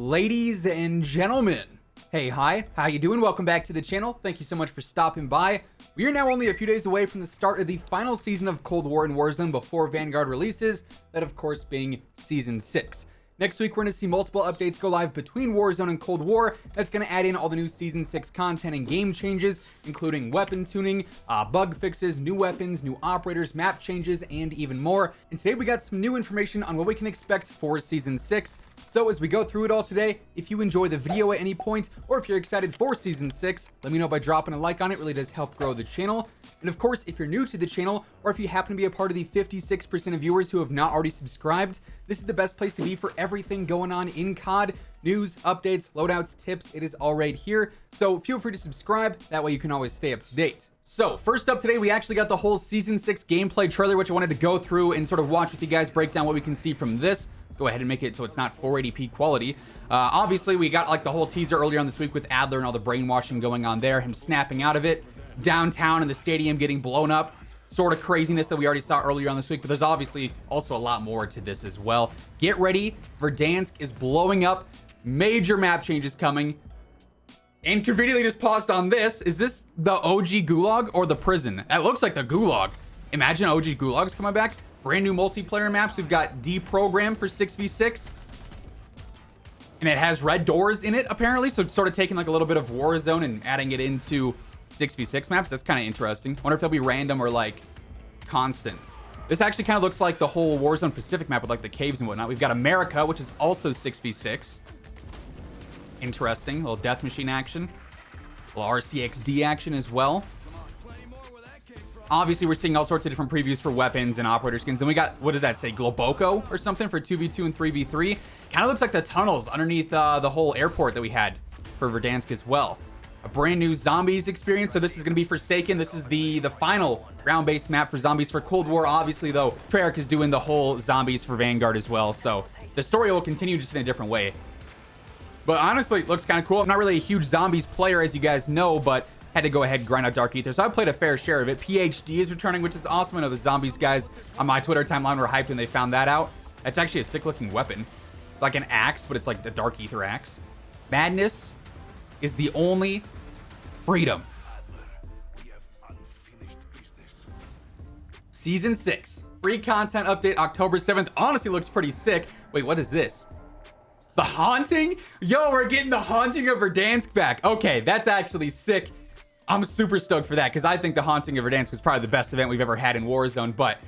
Ladies and gentlemen, hey, hi, how you doing? Welcome back to the channel. Thank you so much for stopping by. We are now only a few days away from the start of the final season of Cold War and Warzone before Vanguard releases, that of course being Season 6. Next week, we're going to see multiple updates go live between Warzone and Cold War. That's going to add in all the new Season 6 content and game changes, including weapon tuning, bug fixes, new weapons, new operators, map changes, and even more. And today we got some new information on what we can expect for Season 6. So as we go through it all today, if you enjoy the video at any point, or if you're excited for Season 6, let me know by dropping a like on it. It really does help grow the channel. And of course, if you're new to the channel, or if you happen to be a part of the 56% of viewers who have not already subscribed, this is the best place to be for everything going on in COD. News, updates, loadouts, tips, it is all right here. So feel free to subscribe, that way you can always stay up to date. So first up today, we actually got the whole Season 6 gameplay trailer, which I wanted to go through and sort of watch with you guys, break down what we can see from this. Go ahead and make it so it's not 480p quality. Obviously, we got like the whole teaser earlier on this week with Adler and all the brainwashing going on there, him snapping out of it, downtown and the stadium getting blown up, sort of craziness that we already saw earlier on this week, but there's obviously also a lot more to this as well. Get ready, Verdansk is blowing up, major map changes coming, and conveniently just paused on this. Is this the OG Gulag or the prison? That looks like the Gulag. Imagine OG Gulags coming back. Brand new multiplayer maps. We've got Deprogram for 6v6. And it has red doors in it, apparently. So it's sort of taking like a little bit of Warzone and adding it into 6v6 maps. That's kind of interesting. Wonder if they'll be random or like constant. This actually kind of looks like the whole Warzone Pacific map with like the caves and whatnot. We've got America, which is also 6v6. Interesting. A little death machine action. A little RCXD action as well. Obviously, we're seeing all sorts of different previews for weapons and operator skins. Then we got, what does that say, Globoko or something for 2v2 and 3v3. Kind of looks like the tunnels underneath the whole airport that we had for Verdansk as well. A brand new zombies experience. So this is going to be Forsaken. This is the final ground-based map for zombies for Cold War. Obviously, though, Treyarch is doing the whole zombies for Vanguard as well. So the story will continue just in a different way. But honestly, it looks kind of cool. I'm not really a huge zombies player, as you guys know, but had to go ahead and grind out Dark Ether. So I played a fair share of it. PhD is returning, which is awesome. I know the zombies guys on my Twitter timeline were hyped when they found that out. That's actually a sick looking weapon. Like an axe, but it's like the Dark Ether axe. Madness is the only freedom. Season 6. Free content update October 7th. Honestly looks pretty sick. Wait, what is this? The Haunting? Yo, we're getting the Haunting of Verdansk back. Okay, that's actually sick. I'm super stoked for that because I think the Haunting of Verdansk was probably the best event we've ever had in Warzone. But,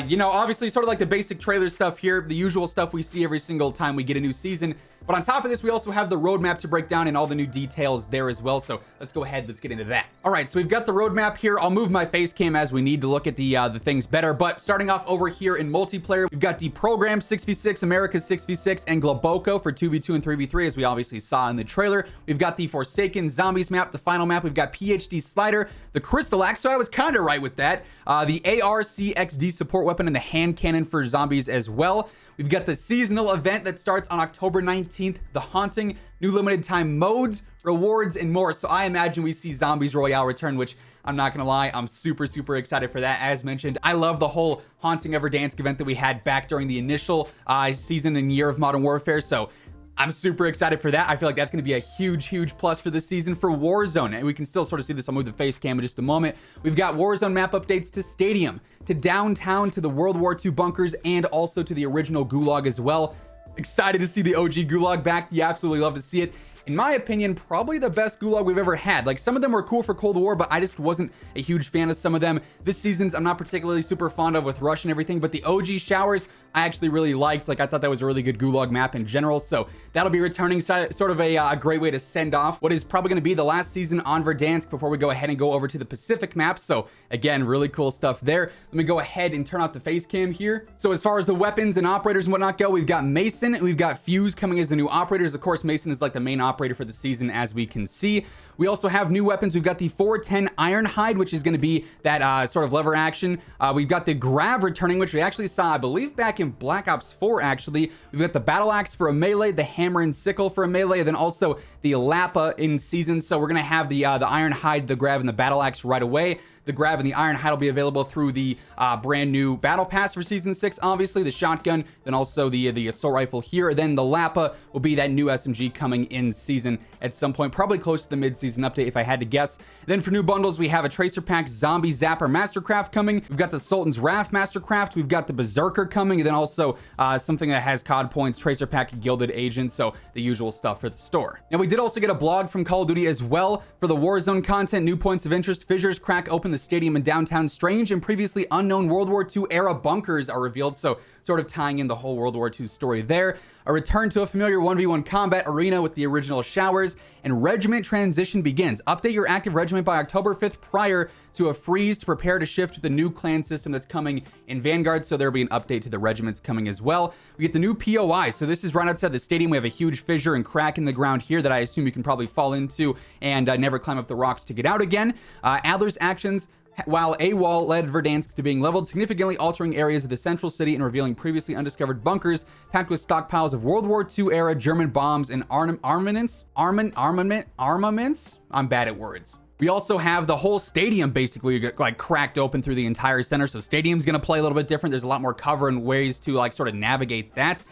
you know, obviously sort of like the basic trailer stuff here, the usual stuff we see every single time we get a new season. But on top of this, we also have the roadmap to break down and all the new details there as well. So let's go ahead. Let's get into that. All right, so we've got the roadmap here. I'll move my face cam as we need to look at the things better. But starting off over here in multiplayer, we've got Deprogram 6v6, America's 6v6, and Globoko for 2v2 and 3v3, as we obviously saw in the trailer. We've got the Forsaken Zombies map, the final map. We've got PhD Slider, the Crystal Axe, so I was kind of right with that. The ARCXD support weapon and the hand cannon for zombies as well. We've got the seasonal event that starts on October 19th, The Haunting, new limited time modes, rewards, and more. So I imagine we see Zombies Royale return, which I'm not gonna lie, I'm super excited for that. As mentioned, I love the whole Haunting of Verdansk event that we had back during the initial season and year of Modern Warfare. So I'm super excited for that. I feel like that's going to be a huge plus for this season for Warzone. And we can still sort of see this. I'll move the face cam in just a moment. We've got Warzone map updates to Stadium, to Downtown, to the World War II bunkers, and also to the original Gulag as well. Excited to see the OG Gulag back. You absolutely love to see it. In my opinion, probably the best Gulag we've ever had. Like, some of them were cool for Cold War, but I just wasn't a huge fan of some of them. This season's I'm not particularly super fond of with Rush and everything, but the OG showers I actually really liked. Like, I thought that was a really good Gulag map in general. So that'll be returning, sort of a great way to send off what is probably going to be the last season on Verdansk before we go ahead and go over to the Pacific map. So again, really cool stuff there. Let me go ahead and turn off the face cam here. So as far as the weapons and operators and whatnot go, we've got Mason and we've got Fuse coming as the new operators. Of course, Mason is like the main operator for the season, as we can see. We also have new weapons. We've got the 410 Ironhide, which is going to be that sort of lever action. We've got the Grav returning, which we actually saw, I believe, back in Black Ops 4, actually. We've got the Battle Axe for a melee, the Hammer and Sickle for a melee, and then also the Lapa in season. So we're going to have the Ironhide, the Grav, and the Battle Axe right away. The Grav and the Ironhide will be available through the brand new Battle Pass for Season 6, obviously, the shotgun, then also the assault rifle here. Then the Lappa will be that new SMG coming in season at some point, probably close to the mid-season update if I had to guess. Then for new bundles, we have a Tracer Pack Zombie Zapper Mastercraft coming. We've got the Sultan's Wrath Mastercraft. We've got the Berserker coming, and then also something that has COD points, Tracer Pack Gilded Agent, so the usual stuff for the store. Now, we did also get a blog from Call of Duty as well for the Warzone content, new points of interest. Fissures crack open the stadium in downtown. Strange and previously unknown World War II era bunkers are revealed, so sort of tying in the whole World War II story there. A return to a familiar 1v1 combat arena with the original showers, and regiment transition begins. Update your active regiment by October 5th prior to a freeze to prepare to shift to the new clan system that's coming in Vanguard, so there'll be an update to the regiments coming as well. We get the new POI, so this is right outside the stadium. We have a huge fissure and crack in the ground here that I assume you can probably fall into and never climb up the rocks to get out again. Adler's actions, while AWOL led Verdansk to being leveled, significantly altering areas of the central city and revealing previously undiscovered bunkers packed with stockpiles of World War II era German bombs and armaments. I'm bad at words. We also have the whole stadium basically like cracked open through the entire center, so stadium's gonna play a little bit different. There's a lot more cover and ways to like sort of navigate that.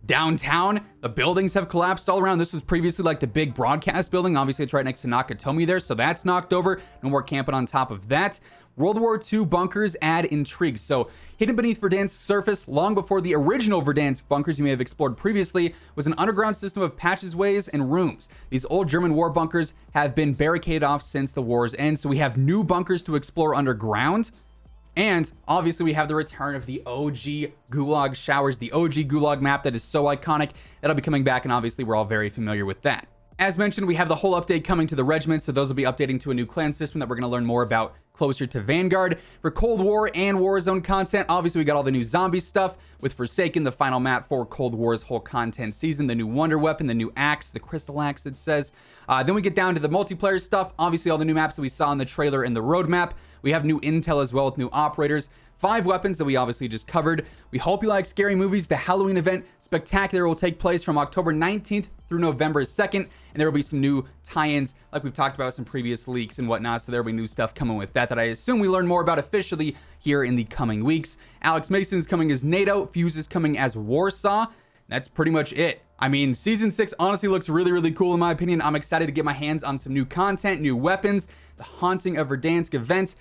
Downtown, the buildings have collapsed all around. This was previously like the big broadcast building. Obviously, it's right next to Nakatomi there, so that's knocked over. No more camping on top of that. World War II bunkers add intrigue. So hidden beneath Verdansk's surface, long before the original Verdansk bunkers you may have explored previously, was an underground system of passageways and rooms. These old German war bunkers have been barricaded off since the war's end, so we have new bunkers to explore underground. And obviously we have the return of the OG Gulag showers, the OG Gulag map that is so iconic. That'll be coming back, and obviously we're all very familiar with that. As mentioned, we have the whole update coming to the regiment, so those will be updating to a new clan system that we're going to learn more about closer to Vanguard. For Cold War and Warzone content, obviously we got all the new zombie stuff with Forsaken, the final map for Cold War's whole content season, the new wonder weapon, the new axe, the crystal axe it says. Then we get down to the multiplayer stuff, obviously all the new maps that we saw in the trailer and the roadmap. We have new intel as well with new operators, 5 weapons that we obviously just covered. We hope you like scary movies. The Halloween event Spectacular will take place from October 19th through November 2nd, and there will be some new tie-ins like we've talked about, some previous leaks and whatnot, so there will be new stuff coming with that I assume we learn more about officially here in the coming weeks. Alex Mason is coming as NATO, Fuse is coming as Warsaw. That's pretty much it. I mean, Season 6 honestly looks really, really cool in my opinion. I'm excited to get my hands on some new content, new weapons. The Haunting of Verdansk event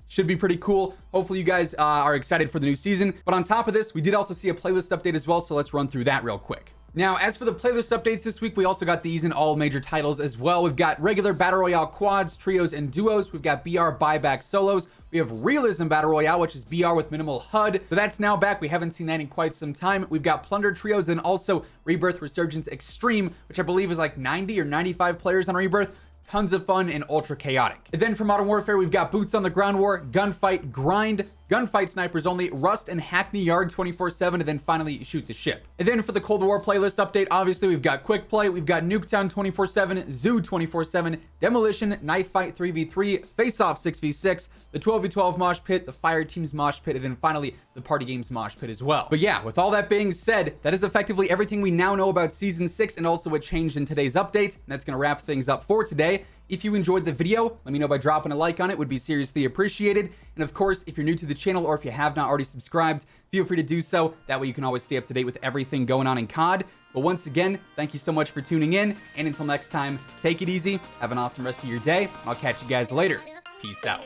should be pretty cool. Hopefully you guys are excited for the new season. But on top of this, we did also see a playlist update as well, so let's run through that real quick. Now, as for the playlist updates this week, we also got these in all major titles as well. We've got regular Battle Royale quads, trios, and duos. We've got BR buyback solos. We have Realism Battle Royale, which is BR with minimal HUD. So that's now back. We haven't seen that in quite some time. We've got Plunder trios and also Rebirth Resurgence Extreme, which I believe is like 90 or 95 players on Rebirth. Tons of fun and ultra chaotic. And then for Modern Warfare, we've got Boots on the Ground War, Gunfight, Grind, Gunfight Snipers Only, Rust, and Hackney Yard 24/7, and then finally Shoot the Ship. And then for the Cold War playlist update, obviously we've got Quick Play, we've got Nuketown 24/7, Zoo 24/7, Demolition, Knife Fight 3v3, Face Off 6v6, the 12v12 Mosh Pit, the Fire Team's Mosh Pit, and then finally the Party Games Mosh Pit as well. But yeah, with all that being said, that is effectively everything we now know about Season 6 and also what changed in today's update. And that's going to wrap things up for today. If you enjoyed the video, let me know by dropping a like on it. Would be seriously appreciated. And of course, if you're new to the channel or if you have not already subscribed, feel free to do so. That way you can always stay up to date with everything going on in COD. But once again, thank you so much for tuning in. And until next time, take it easy. Have an awesome rest of your day. I'll catch you guys later. Peace out.